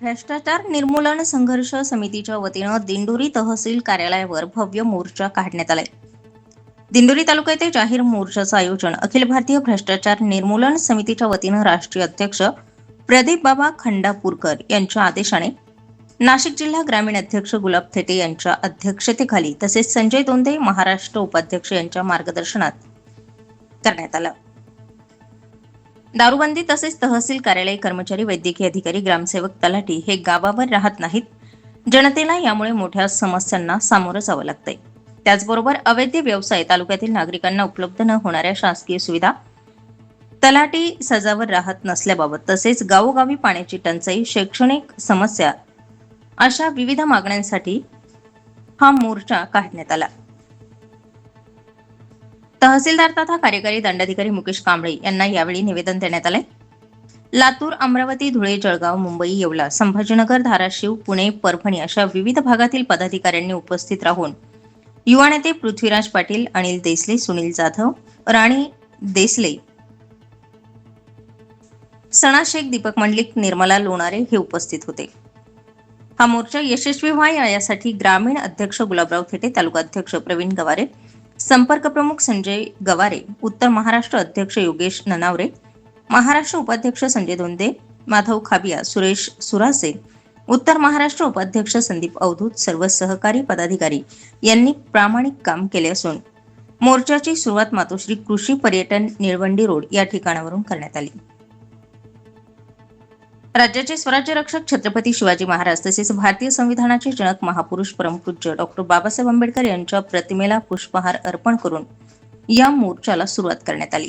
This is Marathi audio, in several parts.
भ्रष्टाचार निर्मूलन संघर्ष समितीच्या वतीनं दिंडोरी तहसील कार्यालयावर भव्य मोर्चा काढण्यात आलाय. दिंडोरी तालुक्यात जाहीर मोर्चाचं आयोजन अखिल भारतीय भ्रष्टाचार निर्मूलन समितीच्या वतीनं राष्ट्रीय अध्यक्ष प्रदीप बाबा खंडापूरकर यांच्या आदेशाने नाशिक जिल्हा ग्रामीण अध्यक्ष गुलाब थेटे यांच्या अध्यक्षतेखाली तसेच संजय दोंदे महाराष्ट्र उपाध्यक्ष यांच्या मार्गदर्शनात करण्यात आलं. दारूबंदी तसेच तहसील कार्यालय कर्मचारी, वैद्यकीय अधिकारी, ग्रामसेवक, तलाठी हे गावावर राहत नाहीत. जनतेला यामुळे मोठ्या समस्यांना सामोरं जावं लागतंय. त्याचबरोबर अवैध व्यवसाय, तालुक्यातील नागरिकांना उपलब्ध न होणाऱ्या शासकीय सुविधा, तलाठी सजावर राहत नसल्याबाबत तसेच गावोगावी पाण्याची टंचाई, शैक्षणिक समस्या अशा विविध मागण्यांसाठी हा मोर्चा काढण्यात आला. तहसीलदार तथा कार्यकारी दंडाधिकारी मुकेश कांबळे यांना यावेळी निवेदन देण्यात आले. लातूर, अमरावती, धुळे, जळगाव, मुंबई, येवला, संभाजीनगर, धाराशिव, पुणे, परभणी अशा विविध भागातील पदाधिकाऱ्यांनी उपस्थित राहून युवा नेते पृथ्वीराज पाटील, अनिल देसले, सुनील जाधव, राणी देसले, सणा शेख, दीपक मंडलिक, निर्मला लोणारे हे उपस्थित होते. हा मोर्चा यशस्वी व्हावा यासाठी ग्रामीण अध्यक्ष गुलाबराव थेटे, तालुका अध्यक्ष प्रवीण गवारे, संपर्क प्रमुख संजय गवारे, उत्तर महाराष्ट्र अध्यक्ष योगेश ननावरे, महाराष्ट्र उपाध्यक्ष संजय दोंदे, माधव खाबिया, सुरेश सुरासे, उत्तर महाराष्ट्र उपाध्यक्ष संदीप अवधूत, सर्व सहकारी पदाधिकारी यांनी प्रामाणिक काम केले असून मोर्चाची सुरुवात मातोश्री कृषी पर्यटन निळवंडी रोड या ठिकाणावरून करण्यात आली. राज्याचे स्वराज्य रक्षक छत्रपती शिवाजी महाराज तसेच भारतीय संविधानाचे जनक महापुरुष परमपूज्य डॉ. बाबासाहेब आंबेडकर यांच्या प्रतिमेला पुष्पहार अर्पण करून या मोर्चाला सुरुवात करण्यात आली.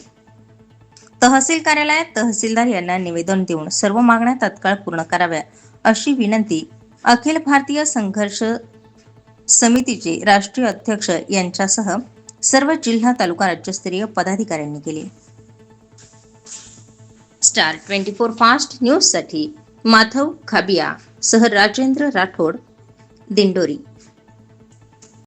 तहसील कार्यालयात तहसीलदार यांना निवेदन देऊन सर्व मागण्या तात्काळ पूर्ण कराव्या अशी विनंती अखिल भारतीय संघर्ष समितीचे राष्ट्रीय अध्यक्ष यांच्यासह सर्व जिल्हा, तालुका, राज्यस्तरीय पदाधिकाऱ्यांनी केली. स्टार 24 फास्ट न्यूज साठी माधव खाबिया सह राजेंद्र राठोड, दिंडोरी.